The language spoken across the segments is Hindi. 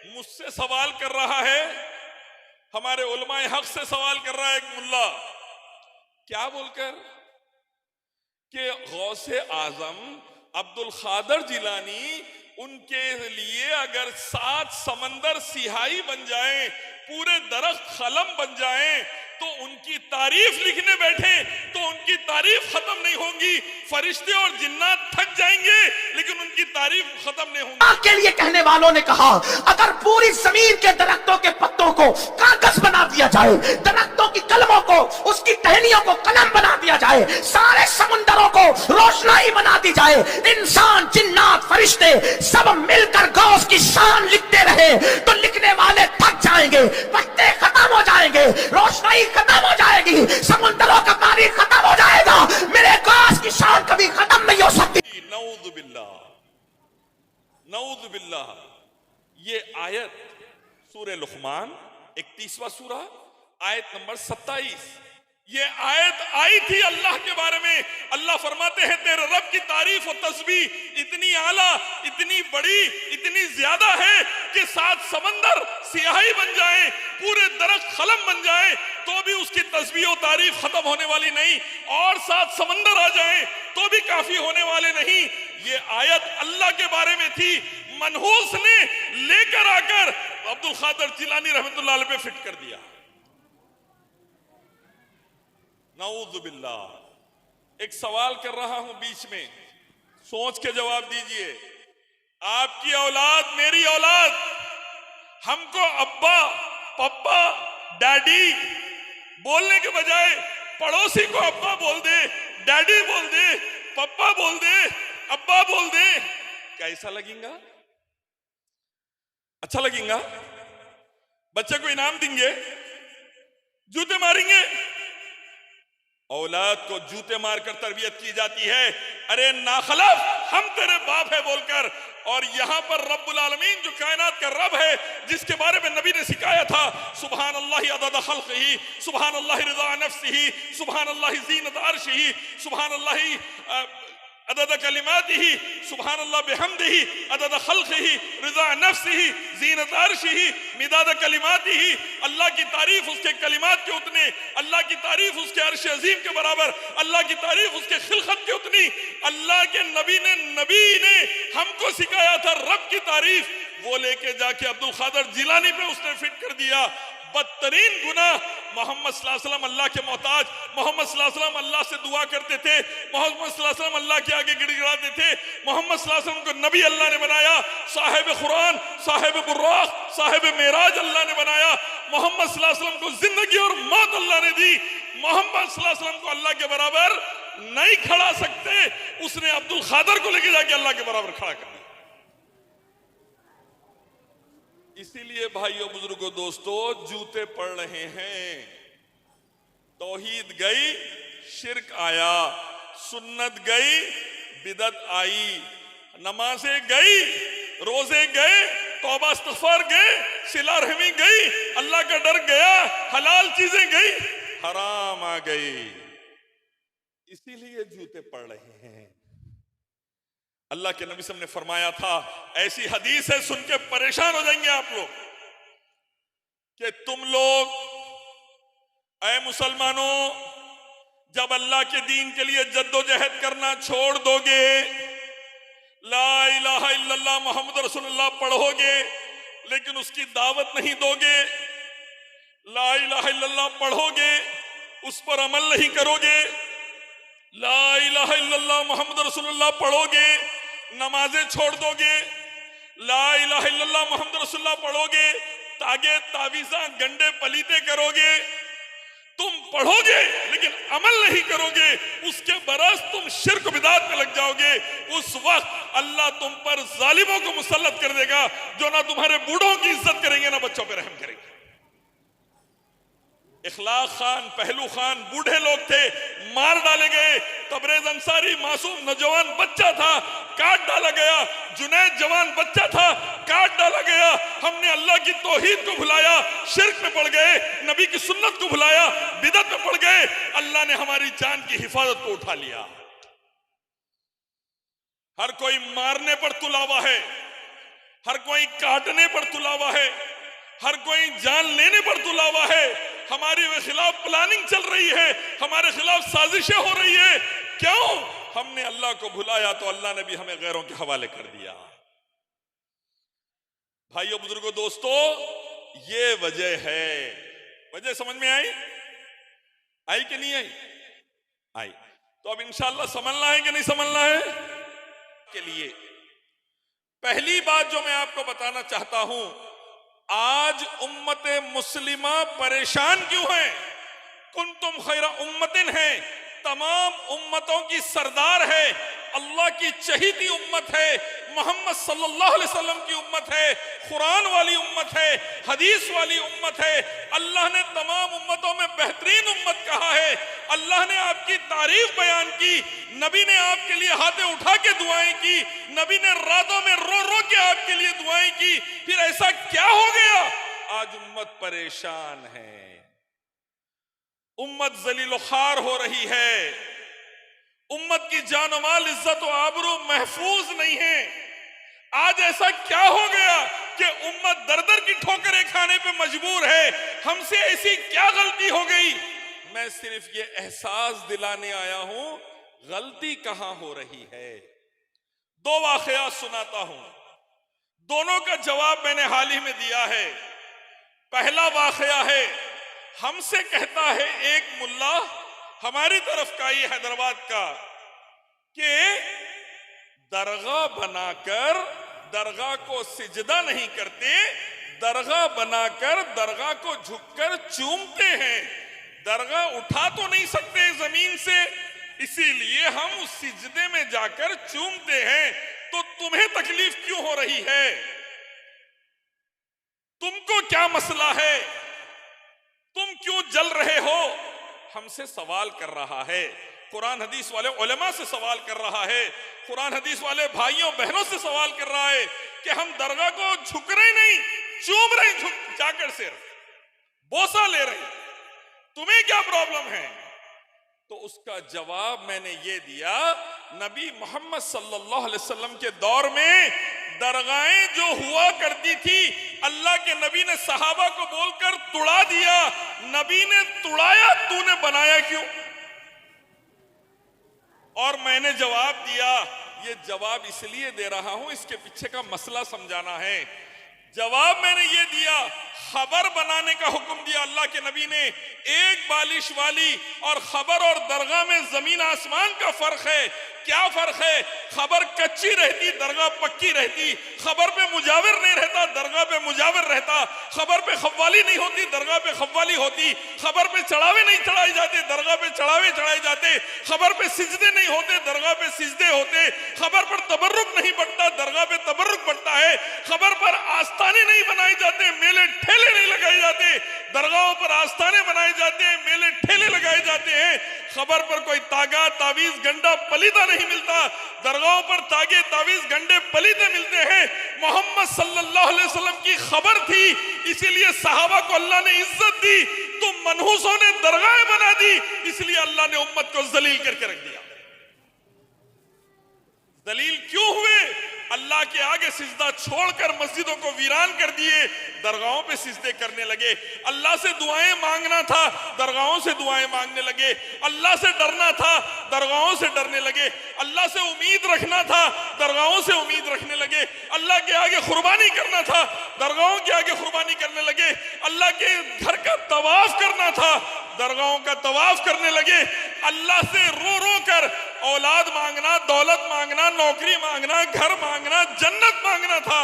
मुझसे सवाल कर रहा है, हमारे उलमाए हक से सवाल कर रहा है एक मुल्ला, क्या बोलकर कि गौसे आजम अब्दुल खादर जिलानी, उनके लिए अगर 7 समंदर सिहाई बन जाएं, पूरे दरख्त कलम बन जाएं, तो उनकी तारीफ लिखने बैठे तो उनकी तारीफ खत्म नहीं होगी। फरिश्ते और जिन्नात थक जाएंगे लेकिन उनकी तारीफ खत्म नहीं होगी। के लिए कहने वालों ने कहा, अगर पूरी जमीन के दरख्तों के पत्तों को कागज बना दिया जाए, दरख्तों की कलमों को, उसकी टहनियों को कलम बना दिया जाए, सारे समुंदरों को रोशनाई बना दी जाए, इंसान जिन्नात फरिश्ते सब मिलकर गौस की शान लिखते रहे तो लिखने वाले थक जाएंगे, पत्ते खत्म हो जाएंगे, रोशनाई खत्म हो जाएगी, समुंदरों का पानी खत्म हो जाएगा, मेरे गौस की शान कभी खत्म नहीं हो सकती। नऊज़ बिल्लाह, नऊज़ बिल्लाह। ये आयत सूरह लुक़मान 31वां सूरा आयत नंबर 27, ये आयत आई थी अल्लाह के बारे में। अल्लाह फरमाते हैं तेरे रब की तारीफ और तस्बीह इतनी आला, इतनी बड़ी, इतनी ज्यादा है कि 7 समंदर सियाही बन जाएं, पूरे दरख्त कलम बन जाएं, तो भी उसकी तस्बीह और तारीफ खत्म होने वाली नहीं, और 7 समंदर आ जाएं तो भी काफी होने वाले नहीं। ये आयत अल्लाह के बारे में थी, मनहूस ने लेकर आकर अब्दुल खादर जिलानी रहमतुल्लाह अलैह पे फिट कर दिया। नऊज़ बिल्लाह। एक सवाल कर रहा हूं बीच में, सोच के जवाब दीजिए। आपकी औलाद, मेरी औलाद, हमको अब्बा, पप्पा, डैडी बोलने के बजाय पड़ोसी को अब्बा बोल दे, डैडी बोल दे, पप्पा बोल दे, अब्बा बोल दे, कैसा लगेगा? अच्छा लगेगा? बच्चे को इनाम देंगे, जूते मारेंगे। औलाद को जूते मारकर तरबियत की जाती है, अरे नाखलफ हम तेरे बाप है बोलकर। और यहां पर रब्बुल आलमीन जो कायनात का रब है, जिसके बारे में नबी ने सिखाया था, सुभान अल्लाह अदद खल्क़िही, सुभान अल्लाह रिज़ा नफ्सिही, सुभान अल्लाह ज़ीनत अर्शिही, सुभान अल्लाह अदद कलिमातिही, सुभान अल्लाह बिहम्दिही, अदद खल्क़िही, रिज़ा नफ्सिही, ज़ीनत अर्शिही, मिदाद कलिमातिही। अल्लाह की तारीफ उसके कलिमात के उतने, अल्लाह की तारीफ उसके अर्श अजीम के बराबर, अल्लाह की तारीफ उसके खिलकत के उतनी। अल्लाह के नबी ने हमको सिखाया था रब की तारीफ, वो लेके जाके अब्दुल खादर जिलानी पे उसने फिट कर दिया। बदतरीन गुनाह। मोहम्मद सल्लल्लाहु अलैहि वसल्लम अल्लाह के मोहताज, मोहम्मद सल्लल्लाहु अलैहि वसल्लम अल्लाह से दुआ करते थे, मोहम्मद सल्लल्लाहु अलैहि वसल्लम अल्लाह के आगे गिड़गिड़ाते थे, मोहम्मद सल्लल्लाहु अलैहि वसल्लम को नबी अल्लाह ने बनाया, साहिब कुरान, साहिब बुर्राक, साहिब मेराज अल्लाह ने बनाया, मोहम्मद सल्लल्लाहु अलैहि वसल्लम को जिंदगी और मौत अल्लाह ने दी। मोहम्मद सल्लल्लाहु अलैहि वसल्लम को अल्लाह के बराबर नहीं खड़ा सकते, उसने अब्दुल खादर को लेके जाके अल्लाह के बराबर खड़ा कर दिया। इसीलिए भाइयों, बुजुर्गों, दोस्तों, जूते पड़ रहे हैं। तौहीद गई, शिर्क आया, सुन्नत गई, बिदत आई, नमाजें गई, रोजे गए, तौबा इस्तिग़फ़ार गए, सिला रहमी गई, अल्लाह का डर गया, हलाल चीजें गई, हराम आ गई। इसीलिए जूते पड़ रहे हैं। अल्लाह के नबी ने फरमाया था, ऐसी हदीस है सुन के परेशान हो जाएंगे आप लोग, कि तुम लोग ऐ मुसलमानों, जब अल्लाह के दीन के लिए जद्दोजहद करना छोड़ दोगे, ला इलाहा इल्लल्लाह मोहम्मद रसूलुल्लाह पढ़ोगे लेकिन उसकी दावत नहीं दोगे, ला इलाहा इल्लल्लाह पढ़ोगे उस पर अमल नहीं करोगे, ला इलाहा इल्लल्लाह मोहम्मद रसूलुल्लाह पढ़ोगे, नमाजें छोड़ दोगे, ला इलाहा इल्लल्लाह मोहम्मद रसूलुल्लाह पढ़ोगे, तागे तावीज़ा गंडे पलीते करोगे, तुम पढ़ोगे लेकिन अमल नहीं करोगे, उसके बरस तुम शिर्क बिदात में लग जाओगे। उस वक्त अल्लाह तुम पर जालिमों को मुसल्लत कर देगा, जो ना तुम्हारे बूढ़ों की इज्जत करेंगे ना बच्चों पे रहम करेंगे। इखलाक खान, पहलू खान बूढ़े लोग थे, मार डाले गए। तबरेज अंसारी मासूम नौजवान बच्चा था, काट डाला गया। जुनैद जवान बच्चा था, काट डाला गया। हमने अल्लाह की तौहीद को भुलाया, शिर्क में पड़ गए, नबी की सुन्नत को भुलाया, बिदत में पड़ गए। अल्लाह ने हमारी जान की हिफाजत को उठा लिया। हर कोई मारने पर तुलावा है, हर कोई काटने पर तुला हुआ है, हर कोई जान लेने पर तुला हुआ है। हमारे खिलाफ प्लानिंग चल रही है, हमारे खिलाफ साजिशें हो रही है। क्यों? हमने अल्लाह को भुलाया तो अल्लाह ने भी हमें गैरों के हवाले कर दिया। भाइयों, बुजुर्गों, दोस्तों, ये वजह है। वजह समझ में आई? आई कि नहीं आई? आई। तो अब इंशाअल्लाह समझना है कि नहीं समझना है? के लिए पहली बात जो मैं आपको बताना चाहता हूं, आज उम्मत मुस्लिमा परेशान क्यों है? कुंतुम खैरा उम्मतिन है, तमाम उम्मतों की सरदार है, अल्लाह की चहीती उम्मत है, मोहम्मद सल्लल्लाहु अलैहि वसल्लम की उम्मत है, कुरान वाली उम्मत है, हदीस वाली उम्मत है। अल्लाह ने तमाम उम्मतों में बेहतरीन उम्मत कहा है। अल्लाह ने आपकी तारीफ बयान की, नबी ने आपके लिए हाथे उठा के दुआएं की, नबी ने रातों में रो रो के आपके लिए दुआएं की। फिर ऐसा क्या हो गया? आज उम्मत परेशान है, उम्मत जलील खार हो रही है, उम्मत की जान माल इज्जत व आबरू महफूज नहीं है। आज ऐसा क्या हो गया कि उम्मत दर दर की ठोकरें खाने पे मजबूर है? हमसे ऐसी क्या गलती हो गई? मैं सिर्फ ये एहसास दिलाने आया हूं गलती कहां हो रही है। दो वाकया सुनाता हूं, दोनों का जवाब मैंने हाल ही में दिया है। पहला वाकया है, हमसे कहता है एक मुल्ला हमारी तरफ का, ये हैदराबाद का, कि दरगाह बनाकर दरगाह को सिजदा नहीं करते, दरगाह बनाकर दरगाह को झुककर चूमते हैं। दरगाह उठा तो नहीं सकते जमीन से, इसीलिए हम उस सिजदे में जाकर चूमते हैं। तो तुम्हें तकलीफ क्यों हो रही है? तुमको क्या मसला है? तुम क्यों जल रहे हो? हमसे सवाल कर रहा है, कुरान हदीस वाले उलमा से सवाल कर रहा है, कुरान हदीस वाले भाइयों बहनों से सवाल कर रहा है कि हम दरगाह को झुक रहे नहीं, चूम रहे, झुक जाकर सिर्फ बोसा ले रहे, तुम्हें क्या प्रॉब्लम है? तो उसका जवाब मैंने ये दिया, नबी मोहम्मद सल्लल्लाहु अलैहि वसल्लम के दौर में दरगाहें जो हुआ करती थी, अल्लाह के नबी ने सहाबा को बोलकर तुड़ा दिया। नबी ने तुड़ाया, तूने बनाया क्यों? और मैंने जवाब दिया, ये जवाब इसलिए दे रहा हूं, इसके पीछे का मसला समझाना है। जवाब मैंने ये दिया, खबर बनाने का हुक्म दिया अल्लाह के नबी ने। एक बालिश वाली और खबर और दरगाह में जमीन आसमान का फर्क है। क्या फर्क है? खबर कच्ची रहती, दरगाह पक्की रहती। खबर पे मुजाविर नहीं रहता, दरगाह पे मुजाविर रहता। खबर पे खव्वाली नहीं होती, दरगाह पे खव्वाली होती। खबर पे चढ़ावे नहीं चढ़ाए जाते, दरगाह पे चढ़ावे चढ़ाए जाते। खबर पे सिजदे नहीं होते, दरगाह पे सिजदे होते। खबर पर तबर्रुक नहीं बढ़ता, दरगाह पे तबर्रुक बढ़ता है। खबर पर आस्थाने नहीं बनाए जाते, मेले ठेले नहीं लगाए जाते। दरगाहों पर आस्थाने बनाए जाते हैं, मेले ठेले लगाए जाते हैं। खबर पर कोई तागा तावीज गंडा पलीदा नहीं मिलता, दरगाहों पर तागे तावीज गंडे पलीदे मिलते हैं। मोहम्मद सल्लल्लाहु अलैहि वसल्लम की खबर थी, इसीलिए सहाबा को अल्लाह ने इज्जत दी। तो मनहूसों ने दरगाहें बना दी, इसलिए अल्लाह ने उम्मत को जलील करके रख दिया। दलील क्यों हुए? अल्लाह के आगे सिजदा छोड़कर मस्जिदों को वीरान कर दिए, दरगाहों पे सिजदे करने लगे। अल्लाह से दुआएं मांगना था, दरगाहों से दुआएं मांगने लगे। अल्लाह से डरना था, दरगाहों से डरने लगे। अल्लाह से उम्मीद रखना था, दरगाहों से उम्मीद रखने लगे। अल्लाह के आगे कुर्बानी करना था, दरगाहों के आगे कुर्बानी करने लगे। अल्लाह के घर का तवाफ करना था, दरगाहों का तवाफ करने लगे। अल्लाह से रो रो कर औलाद मांगना, दौलत मांगना, नौकरी मांगना, घर मांगना, जन्नत मांगना था,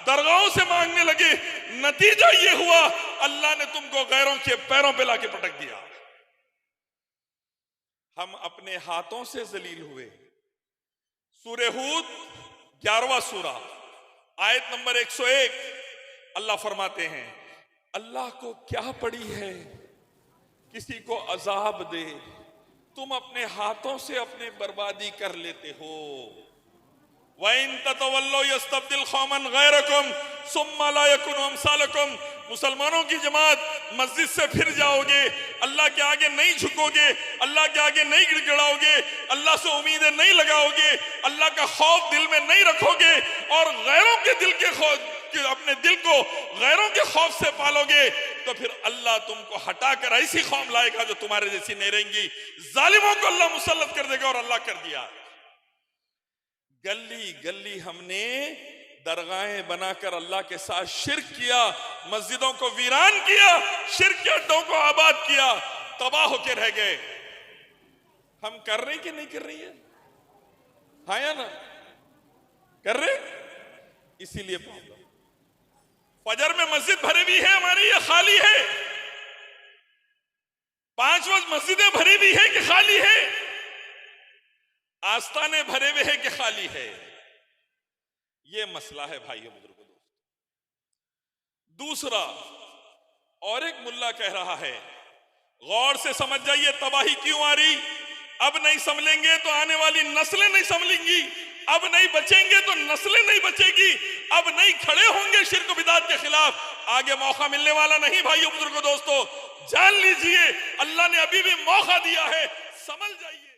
दरगाहों से मांगने लगे। नतीजा ये हुआ, अल्लाह ने तुमको गैरों के पैरों पे लाके पटक दिया। हम अपने हाथों से जलील हुए। सूरे हूद 11वां सूरा आयत नंबर 101, अल्लाह फरमाते हैं, अल्लाह को क्या पड़ी है किसी को अजाब दे, तुम अपने हाथों से अपनी बर्बादी कर लेते हो। वइन ततवल्लो यस्तब्दिल कौमन गैरकुम सुम्मा ला यकुनु अमसालकुम। मुसलमानों की जमात, मस्जिद से फिर जाओगे, अल्लाह के आगे नहीं झुकोगे, अल्लाह के आगे नहीं गिड़गिड़ाओगे, अल्लाह से उम्मीदें नहीं लगाओगे, अल्लाह का खौफ दिल में नहीं रखोगे और गैरों के दिल के कि अपने दिल को गैरों के खौफ से पालोगे तो फिर अल्लाह तुमको हटाकर ऐसी कौम लाएगा जो तुम्हारे जैसी नहीं रहेंगी। जालिमों को अल्लाह मुसल्लत कर देगा और अल्लाह कर दिया। गली गली हमने दरगाहें बनाकर अल्लाह के साथ शिर्क किया, मस्जिदों को वीरान किया, शिर्क के अड्डों को आबाद किया, तबाह होकर रह गए। हम कर रहे कि नहीं कर रही है? हाँ या ना? कर रहे? इसीलिए प्रॉब्लम। फजर में मस्जिद भरी भी है हमारी या खाली है? 5 वक्त मस्जिदें भरी भी है कि खाली है? आस्थाने भरे हुए हैं कि खाली है? ये मसला है भाइयों बुजुर्गों दोस्तों। दूसरा, और एक मुल्ला कह रहा है, गौर से समझ जाइए तबाही क्यों आ रही। अब नहीं संभलेंगे तो आने वाली नस्लें नहीं संभलेंगी, अब नहीं बचेंगे तो नस्लें नहीं बचेगी, अब नहीं खड़े होंगे शिर्क बिदात के खिलाफ, आगे मौका मिलने वाला नहीं भाइयों बुजुर्गों दोस्तों। जान लीजिए अल्लाह ने अभी भी मौका दिया है, समझ जाइए।